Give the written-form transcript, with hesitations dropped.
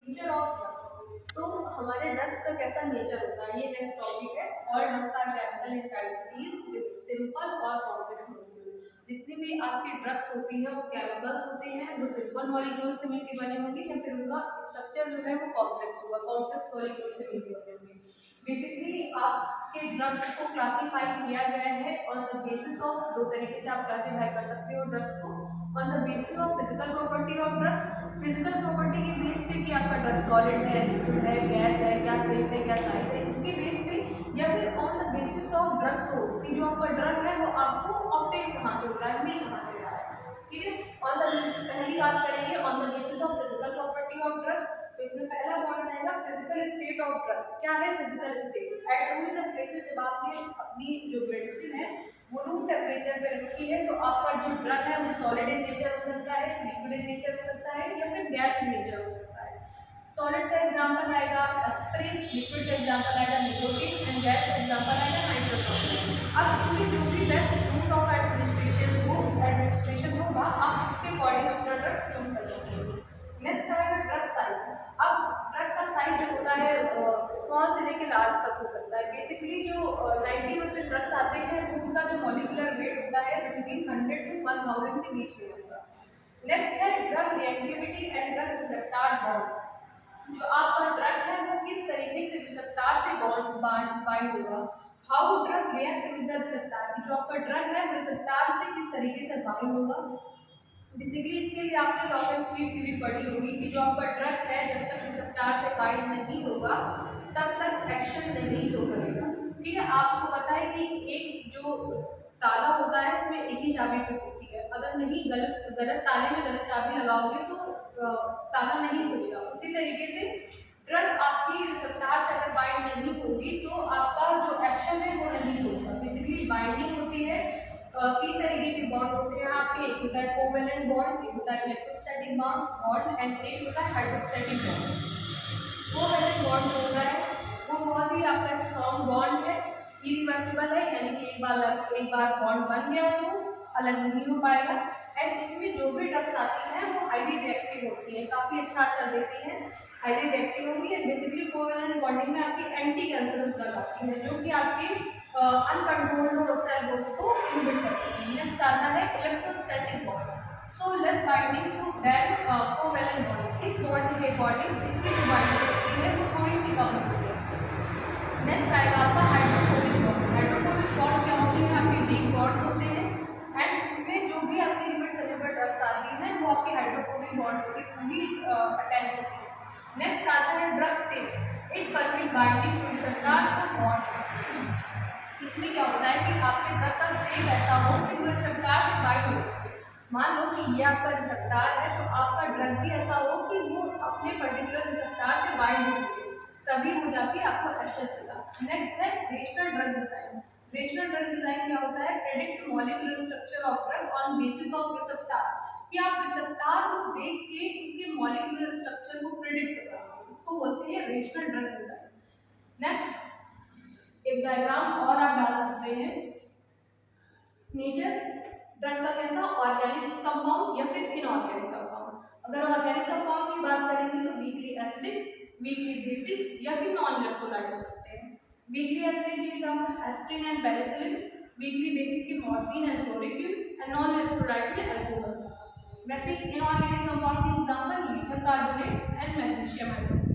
Nature of drugs. तो हमारे drugs का कैसा नेचर होता है, ये नेक्स्ट टॉपिक है। और drugs are chemical entities with simple और कॉम्प्लेक्स मॉलिक्यूल। जितनी भी आपकी ड्रग्स होती हैं वो केमिकल्स होते हैं, वो सिंपल मॉलिक्यूल से मिलकर बने होंगे या फिर उनका स्ट्रक्चर जो है वो कॉम्प्लेक्स होगा, कॉम्प्लेक्स मॉलिक्यूल से मिलकर बने होंगे। बेसिकली आपके ड्रग्स को क्लासीफाई किया गया है ऑन द बेसिस ऑफ, दो तरीके से आप क्लासीफाई कर सकते हो ड्रग्स को। On the basis of physical property of drug, physical property के बेस पे कि आपका ड्रग सॉलिड है, लिक्विड है, गैस है, क्या शेप है, क्या साइज है, इसके बेस पे, या फिर on the basis of drug source कि जो आपका ड्रग है वो आपको ऑब्टेन कहाँ से हो रहा है, मिल कहाँ से रहा है। ठीक है, ऑन द पहली बात करेंगे on the basis of physical property of drug. तो इसमें पहला पॉइंट आएगा फिजिकल स्टेट ऑफ ड्रग। क्या है physical state? At room temperature, जब आपने अपनी जो मेडिसिन है वो रूम टेम्परेचर पे रखी है तो आपका जो ड्रग है वो सॉलिड इन नेचर हो सकता है, लिक्विड इन नेचर हो सकता है, या फिर गैस इन नेचर हो सकता है। सॉलिड का एग्जांपल आएगा एस्पिरिन, लिक्विड का एग्जांपल आएगा निकोटीन एंड गैस का एग्जांपल आएगा नाइट्रोसोन। अब इनमें जो भी बेस्ट रूट ऑफ एडमिनिस्ट्रेशन होगा आप उसके अकॉर्डिंग अपना ड्रग चूज कर सकते हो। नेक्स्ट आएगा ड्रग साइज। अब ड्रग का साइज जो होता है स्मॉल से लेकर लार्ज तक हो सकता है। बेसिकली जो 90% ड्रग्स आते हैं वो उनका जो मॉलिक्यूलर वेट होता है बिटवीन 100 to 1000 के बीच में होगा। नेक्स्ट है drug reactivity and drug receptor bond. जो आपका ड्रग है वो किस तरीके से रिसेप्टर से बाइंड होगा, how drug react with the receptor, जो आपका ड्रग है वो रिसेप्टर से किस तरीके से बाइंड होगा। बेसिकली इसके लिए आपने लॉक एंड की थ्योरी पढ़ी होगी कि जो आपका ड्रग है जब तक रिसेप्टर से बाइंड नहीं होगा तब तक एक्शन नहीं शो करेगा। ठीक है, आपको पता है कि एक जो ताला होता है उसमें एक ही चाबी फिट होती है, अगर नहीं गलत ताले में गलत चाबी लगाओगे तो ताला नहीं खुलेगा। उसी तरीके से ड्रग आपकी रिसेप्टर से अगर बाइंड नहीं होगी तो आपका जो एक्शन है वो नहीं होगा। बेसिकली बाइंडिंग होती है, तीन तरीके के बॉन्ड होते हैं आपके, एक होता है कोवेलेंट बॉन्ड, एक होता है इलेक्ट्रोस्टैटिक बॉन्ड एंड एक होता है हाइड्रोस्टैटिक बॉन्ड। कोवेलेंट बॉन्ड जो होता है वो बहुत ही आपका स्ट्रॉन्ग बॉन्ड है, इरिवर्सिबल है, यानी कि एक बार बॉन्ड बन गया तो अलग नहीं हो पाएगा। एंड इसमें जो भी ड्रग्स आती हैं वो हाईली रिएक्टिव होती हैं, काफ़ी अच्छा असर देती हैं, हाईली रिएक्टिव होंगी। एंड बेसिकली कोवेलेंट बॉन्डिंग में आपकी एंटी कैंसरस ड्रग आती है जो कि आपके अनकंट्रोल्ड सेल ग्रोथ को इनहिबिट करती है। नेक्स्ट आता है electrostatic bond. So less binding to that covalent bond. इस बॉन्ड के अकॉर्डिंग इसकी जो बाइंडिंग होती है वो थोड़ी सी कम होती है। नेक्स्ट आएगा आपका हाइड्रोफोबिक बॉन्ड। हाइड्रोफोबिक बॉन्ड क्या होती है? आपके वीक बॉन्ड होते हैं एंड इसमें जो भी आपकी लिपिड सेल्युलर ड्रग्स आती हैं वो आपके हाइड्रोफोबिक बॉन्ड्स के थ्रू ही अटैच होती है। नेक्स्ट आता है drug safe. It permit binding to receptor to bond. इसमें क्या होता है कि आपके ड्रग का सेप ऐसा हो कि वो रिसेप्टर से बाइंड हो सके। मान लो कि ये आपका रिसेप्टर है तो आपका ड्रग भी ऐसा हो कि वो अपने पर्टिकुलर रिसेप्टर से बाइंड हो सके, तभी हो जाके आपको एक्शन मिला। नेक्स्ट है rational drug design. Rational drug design क्या होता है? Predict molecular structure of drug on basis of receptor, कि आप रिसेप्टर को देख के उसके मॉलिक्यूलर स्ट्रक्चर को प्रेडिक्ट करोगे, इसको बोलते हैं रेशनल ड्रग डिजाइन। नेक्स्ट एक डायग्राम और आप डाल सकते हैं। नेचर ड्रग का कैसा? ऑर्गेनिक कंपाउंड या फिर इनऑर्गेनिक कंपाउंड। अगर ऑर्गेनिक कंपाउंड की बात करेंगे तो वीकली एसिडिक, वीकली बेसिक या फिर नॉन इलेक्ट्रोलाइट हो सकते हैं। वीकली एसिडिक के example aspirin and penicillin, weakly basic के morphine and chloroquine and non electrolyte में अल्कोहल्स। वैसे इनऑर्गेनिक कंपाउंड के example lithium carbonate and magnesium hydroxide.